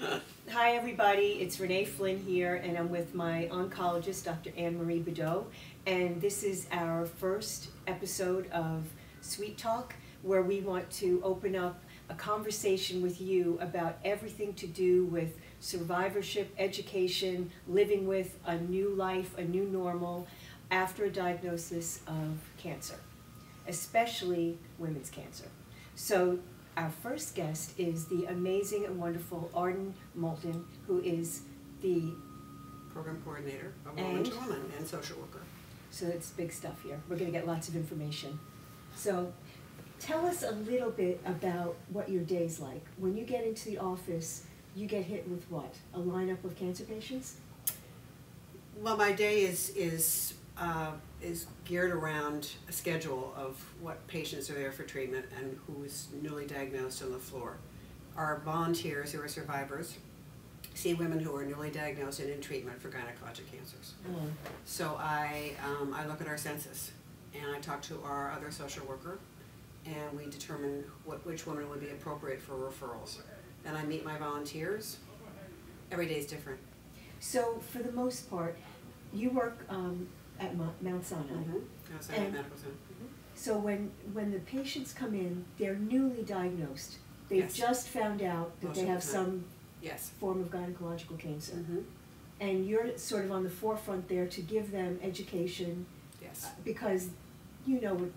Hi everybody, it's Ranee Flynn here, and I'm with my oncologist, Dr. Marie Beddoe, and this is our first episode of SuiteTalk, where we want to open up a conversation with you about everything to do with survivorship, education, living with a new life, a new normal, after a diagnosis of cancer, especially women's cancer. So our first guest is the amazing and wonderful Arden Moulton, who is the program coordinator of Woman to Woman and social worker. So it's big stuff here. We're going to get lots of information. So tell us a little bit about what your day's like. When you get into the office, you get hit with what? A lineup of cancer patients? Well, my day is geared around a schedule of what patients are there for treatment and who is newly diagnosed on the floor. Our volunteers who are survivors see women who are newly diagnosed and in treatment for gynecologic cancers. Oh. So I look at our census and I talk to our other social worker and we determine which women would be appropriate for referrals. Then I meet my volunteers. Every day is different. So for the most part, you work at Mount Sinai. Mount Sinai Medical Center. So when the patients come in, they're newly diagnosed. They've Yes. just found out that Most they of the have time. some Yes. form of gynecological cancer. Mm-hmm. And you're sort of on the forefront there to give them education, Yes. because you know,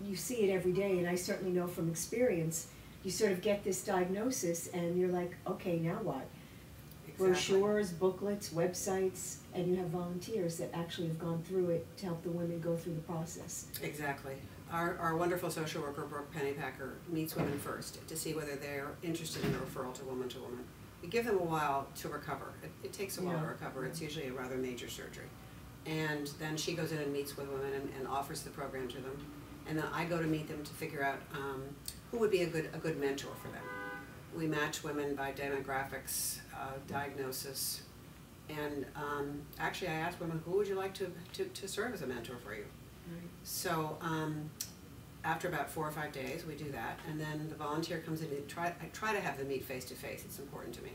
you see it every day, and I certainly know from experience, you sort of get this diagnosis and you're like, okay, now what? Exactly. Brochures, booklets, websites, and you have volunteers that actually have gone through it to help the women go through the process. Exactly. Our wonderful social worker, Brooke Pennypacker, meets women first to see whether they're interested in a referral to woman. We give them a while to recover. It takes a while to recover. It's usually a rather major surgery. And then she goes in and meets with women and offers the program to them. And then I go to meet them to figure out who would be a good mentor for them. We match women by demographics, diagnosis, and actually I ask women, who would you like to serve as a mentor for you? Right. So after about 4 or 5 days, we do that, and then the volunteer comes in. I try to have them meet face to face. It's important to me,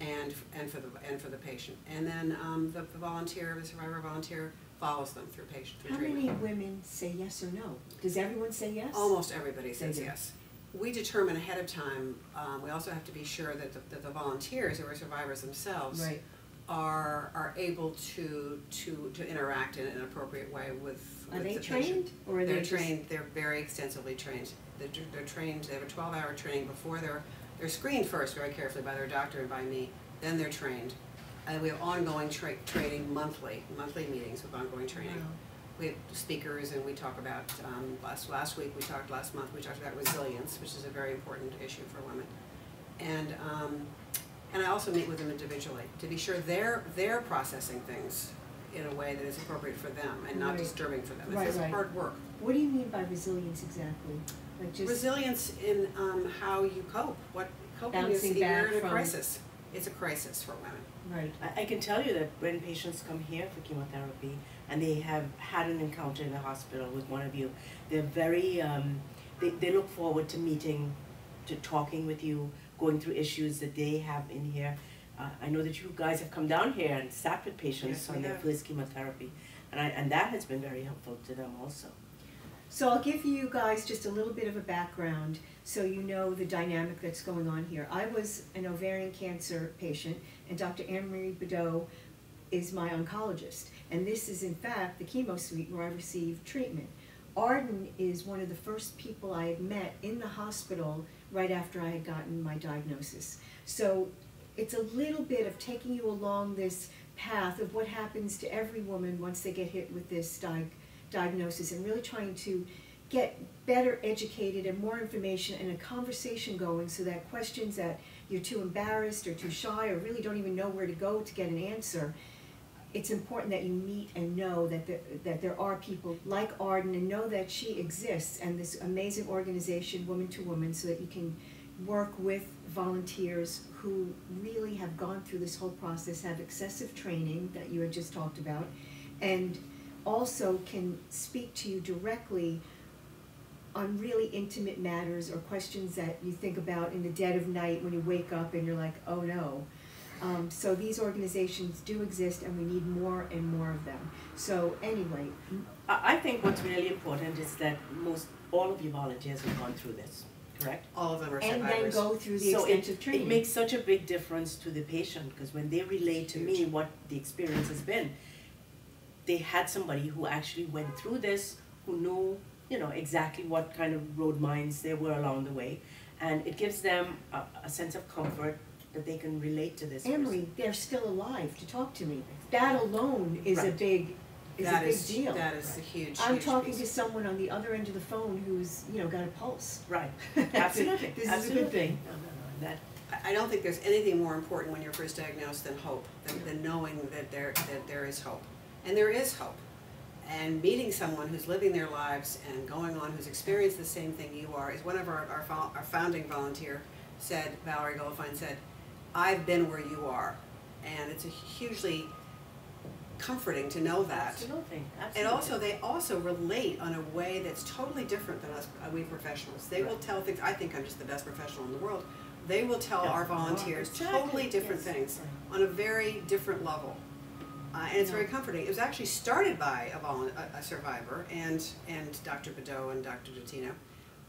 and for the patient. And then the survivor volunteer, follows them through How treatment. many women say yes or no? Does everyone say yes? Almost everybody says They do. yes. We determine ahead of time. We also have to be sure that the volunteers who are survivors themselves Right. are able to interact in an appropriate way with Are they the trained, patient. or are They're they trained. They're very extensively trained. They're trained. They have a 12-hour training before they're screened first very carefully by their doctor and by me. Then they're trained. We have ongoing training monthly meetings with ongoing training. Wow. We have speakers, and we talk about last month we talked about resilience, which is a very important issue for women. And I also meet with them individually to be sure they're processing things in a way that is appropriate for them and not Right. disturbing for them. Right, It's right. hard work. What do you mean by resilience exactly? Like just Resilience in how you cope. What coping is, Bouncing you're back in a from- crisis. It's a crisis for women. right. I can tell you that when patients come here for chemotherapy and they have had an encounter in the hospital with one of you, they're very, they look forward to meeting, to talking with you, going through issues that they have in here. I know that you guys have come down here and sat with patients Yes, we on their have. first chemotherapy, and that has been very helpful to them also. So I'll give you guys just a little bit of a background so you know the dynamic that's going on here. I was an ovarian cancer patient, and Dr. Marie Beddoe is my oncologist. And this is, in fact, the chemo suite where I received treatment. Arden is one of the first people I had met in the hospital right after I had gotten my diagnosis. So it's a little bit of taking you along this path of what happens to every woman once they get hit with this diagnosis, and really trying to get better educated and more information and a conversation going so that questions that you're too embarrassed or too shy or really don't even know where to go to get an answer, it's important that you meet and know that there are people like Arden, and know that she exists, and this amazing organization, Woman to Woman, so that you can work with volunteers who really have gone through this whole process, have excessive training that you had just talked about, and also can speak to you directly on really intimate matters or questions that you think about in the dead of night when you wake up and you're like, oh no. So these organizations do exist, and we need more and more of them. So anyway. I think what's really important is that all of you volunteers have gone through this, correct? All of them are And survivors. then go through the extensive training. It makes such a big difference to the patient, because when they relay to me what the experience has been, they had somebody who actually went through this, who knew, you know, exactly what kind of road mines there were along the way, and it gives them a sense of comfort that they can relate to this. Emery, they're still alive to talk to me. That alone is a Right. big deal. That is a huge, I'm huge talking piece. to someone on the other end of the phone who's, you know, got a pulse. Right, absolutely. This is Absolutely. a good thing. No, that, I don't think there's anything more important when you're first diagnosed than hope, than knowing that there is hope. And there is hope. And meeting someone who's living their lives and going on, who's experienced the same thing you are, is one of our founding volunteer said, Valerie Goldfein said, I've been where you are. And it's a hugely comforting to know that. absolutely, absolutely. And also, they also relate on a way that's totally different than us, we professionals. They will tell things, I think I'm just the best professional in the world. They will tell our volunteers totally different things on a very different level. And it's very comforting. It was actually started by a survivor and Dr. Beddoe and Dr. Dottino,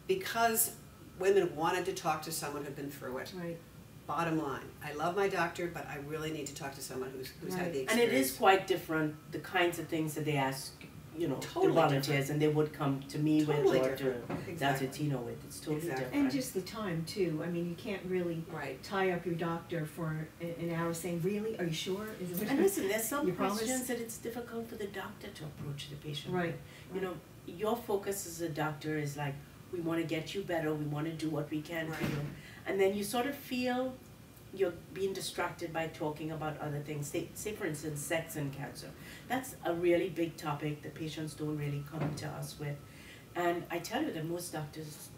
because women wanted to talk to someone who'd been through it. Right. Bottom line, I love my doctor, but I really need to talk to someone who's had the experience. And it is quite different, the kinds of things that they ask, you know, Totally the volunteers, different. and they would come to me Totally with, or to different. Exactly. Dr. Tino with. It's totally Exactly. different. And just the time too. I mean, you can't really Right. tie up your doctor for an hour saying, really, are you sure? Is it And listen, there's some You promise? questions that it's difficult for the doctor to approach the patient. Right. You know, your focus as a doctor is like, we want to get you better, we want to do what we can for Right. you. And then you sort of feel you're being distracted by talking about other things. Say for instance, sex and cancer. That's a really big topic that patients don't really come to us with. And I tell you that most doctors,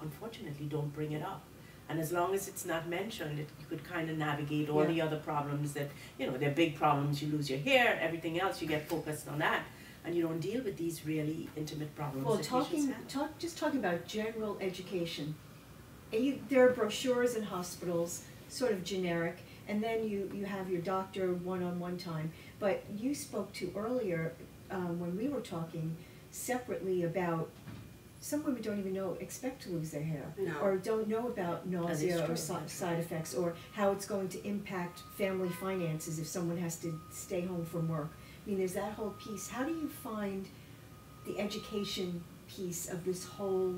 unfortunately, don't bring it up. And as long as it's not mentioned, you could kind of navigate all the other problems that, you know, they're big problems. You lose your hair, everything else, you get focused on that. And you don't deal with these really intimate problems Well, that patients have. just talking about general education. There are brochures in hospitals, sort of generic, and then you have your doctor one-on-one time. But you spoke to earlier, when we were talking separately about some women don't even expect to lose their hair, No. or don't know about nausea or true. side effects, or how it's going to impact family finances if someone has to stay home from work. I mean, there's that whole piece. How do you find the education piece of this whole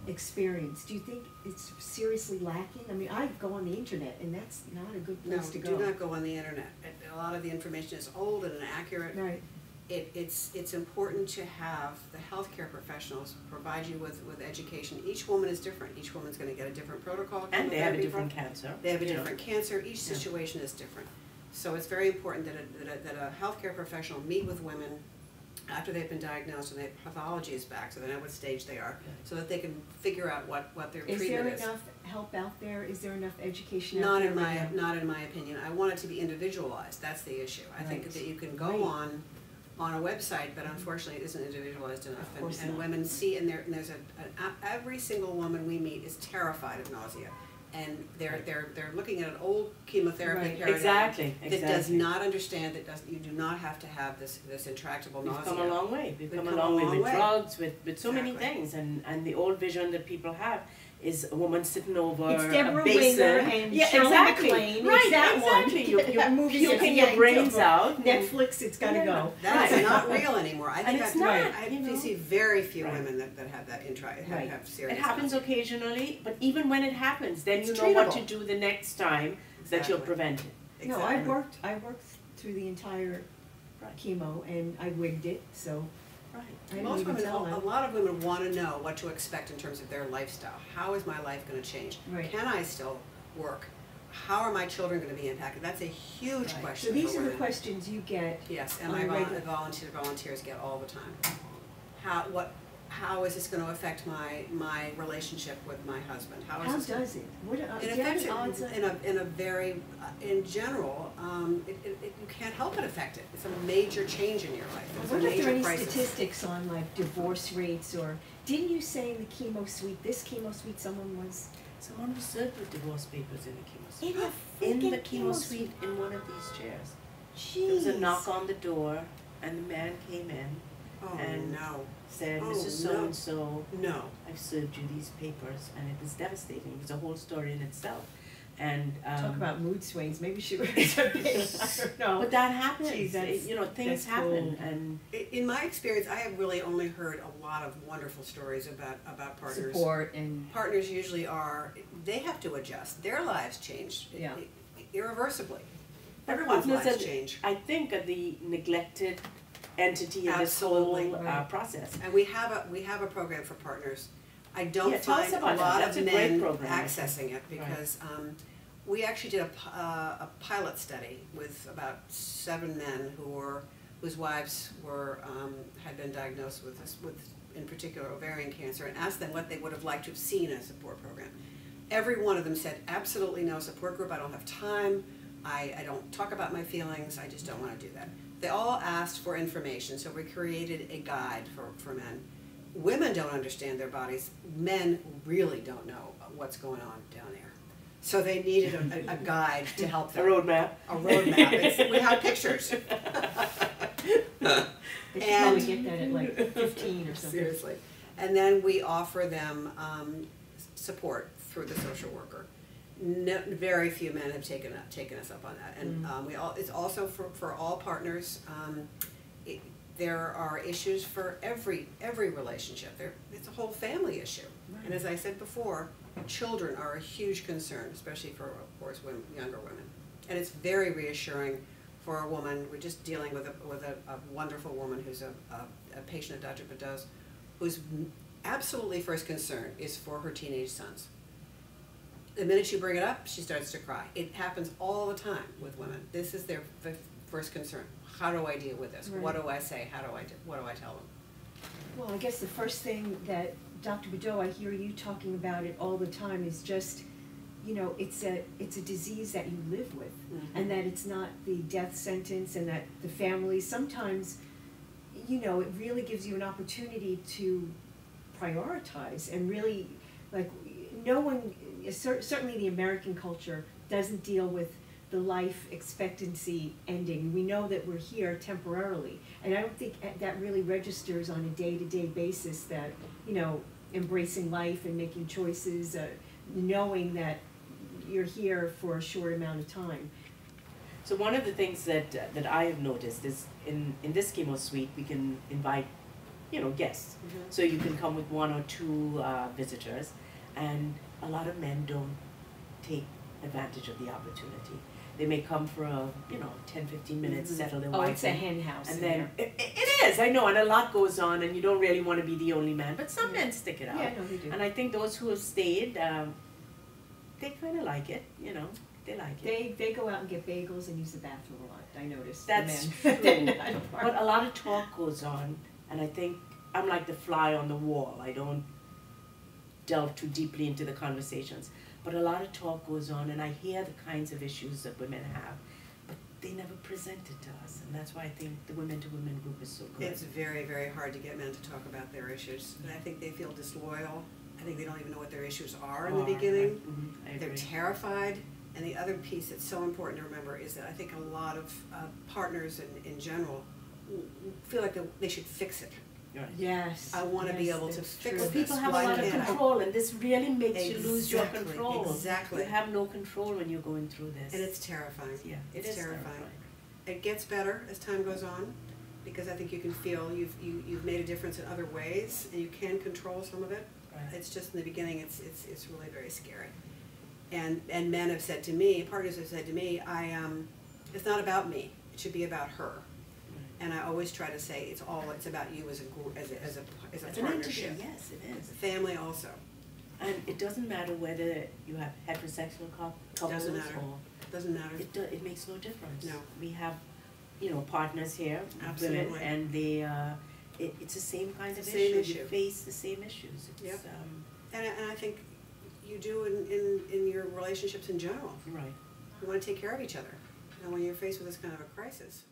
experience? Do you think it's seriously lacking? I mean, I go on the internet, and that's not a good place to go. Do not go on the internet. A lot of the information is old and inaccurate. Right. It's important to have the healthcare professionals provide you with education. Each woman is different. Each woman's going to get a different protocol. And they have a chemotherapy different cancer. They have a you know. different cancer. Each situation is different. So it's very important that a healthcare professional meet with women after they've been diagnosed and their pathology is back, so they know what stage they are, so that they can figure out what their treatment is. Is there enough help out there? Is there enough education out Not there? not in my opinion. I want it to be individualized. That's the issue. I think Right. that you can go on a website, but unfortunately it isn't individualized enough. Of course And not. women see, and there's every single woman we meet is terrified of nausea. And they're looking at an old chemotherapy Right. paradigm Exactly. that does not understand that you do not have to have this intractable We've nausea. come a long way. We've come a come long way with way. drugs, with so many Exactly. things, and the old vision that people have is a woman sitting over It's a Deborah basin. Winger and yeah, Shirley exactly. MacLaine. Right, It's that exactly. one. That movie gets puking your yanked brains over. out. Netflix, it's gotta go. That Right. is not real anymore. I think it's that's not, I you know. see very few Right. women that have that Right. have serious. It happens nausea. occasionally, but even when it happens, then It's you know what treatable. to do the next time that you'll Exactly. prevent it. No, Exactly. I worked through the entire Right. chemo, and I wigged it, so Right. I didn't Most even women, tell a them. lot of women want to know what to expect in terms of their lifestyle. How is my life going to change? Right. Can I still work? How are my children going to be impacted? That's a huge Right. question So these for are the women. questions you get. Yes, and on my a regular- volunteers get all the time. How is this going to affect my relationship with my husband? How is this does it? What It do you have affects any odds it on- in a very, in general, you can't help but affect it. It's a major change in your life. It's a What if there are major any crisis. statistics on like divorce rates or Didn't you say in the chemo suite, this chemo suite, someone was Someone was served with divorce papers in the chemo suite. in a In freaking the chemo suite, in one of these chairs. Jeez. There was a knock on the door, and the man came in, Oh, and no. said, Oh, Mrs. So-and-so, No. I've served you these papers, and it was devastating. It was a whole story in itself. And Talk about mood swings. Maybe she was a bit, I don't know. but that happens. Geez, that's- you know, things that's happen, cool. and In my experience, I have really only heard a lot of wonderful stories about partners. Support and Partners usually they have to adjust. Their lives change Yeah. irreversibly. But Everyone's partners lives are- change. I think are the neglected entity in this whole Absolutely. Right. process. And we have a program for partners. I don't Yeah, tell us find a about that. lot That's of a great men program, I think. accessing it because we actually did a pilot study with about 7 men whose wives had been diagnosed with in particular ovarian cancer, and asked them what they would have liked to have seen in a support program. Every one of them said, absolutely no support group, I don't have time, I don't talk about my feelings, I just don't want to do that. They all asked for information, so we created a guide for men. Women don't understand their bodies, men really don't know what's going on down there. So they needed a guide to help A them. roadmap. A roadmap. We had pictures. they should And- probably get that at like 15 or something. Seriously. And then we offer them support through the social worker. No, very few men have taken us up on that. And it's also for all partners. There are issues for every relationship. It's a whole family issue. Right. And as I said before, children are a huge concern, especially for, of course, younger women. And it's very reassuring for a woman. We're just dealing with a wonderful woman who's a patient of Dr. Beddoe's, whose absolutely first concern is for her teenage sons. The minute you bring it up, she starts to cry. It happens all the time with women. This is their first concern. How do I deal with this? Right. What do I say? What do I tell them? Well, I guess the first thing that Dr. Beddoe, I hear you talking about it all the time, is just, you know, it's a disease that you live with, and that it's not the death sentence, and that the family sometimes, you know, it really gives you an opportunity to prioritize and really, like, no one, certainly the American culture doesn't deal with the life expectancy ending. We know that we're here temporarily, and I don't think that really registers on a day-to-day basis that, you know, embracing life and making choices, knowing that you're here for a short amount of time. So one of the things that I have noticed is in this chemo suite we can invite, you know, guests. So you can come with 1 or 2 visitors, and a lot of men don't take advantage of the opportunity. They may come for a, you know, 10-15 minutes, settle their Oh, wife it's a in, hen house and in then there. it is, I know, and a lot goes on, and you don't really want to be the only man, but some men stick it out. Yeah, no, they do. And I think those who have stayed, they kind of like it, you know, they like it. They go out and get bagels and use the bathroom a lot, I noticed. That's the men. true. But a lot of talk goes on, and I think I'm like the fly on the wall. I don't delve too deeply into the conversations. But a lot of talk goes on, and I hear the kinds of issues that women have, but they never present it to us, and that's why I think the women-to-women group is so good. It's very, very hard to get men to talk about their issues. And I think they feel disloyal. I think they don't even know what their issues are in the beginning. I They're agree. terrified. And the other piece that's so important to remember is that I think a lot of partners in general feel like they should fix it. Right. Yes. I want to be yes, able to that's fix true. Well, people have a Why lot of can't I? control, and this really makes you lose your Exactly, control. exactly. You have no control when you're going through this. And it's terrifying. Yeah, It's it is terrifying. It gets better as time goes on, because I think you can feel you've made a difference in other ways, and you can control some of it. Right. It's just in the beginning, it's really very scary. And men have said to me, partners have said to me, it's not about me. It should be about her. And I always try to say it's about you as a group, as a It's an partnership. entity, yes, it is. Family also. And it doesn't matter whether you have heterosexual couples Doesn't matter. or Doesn't matter. it makes no difference. No. We have, you know, partners here, Absolutely. women, and they it's the same kind of It's the same issue. issue. You face the same issues. It's, Yep. And I think you do in your relationships in general. right. You want to take care of each other. And when you're faced with this kind of a crisis,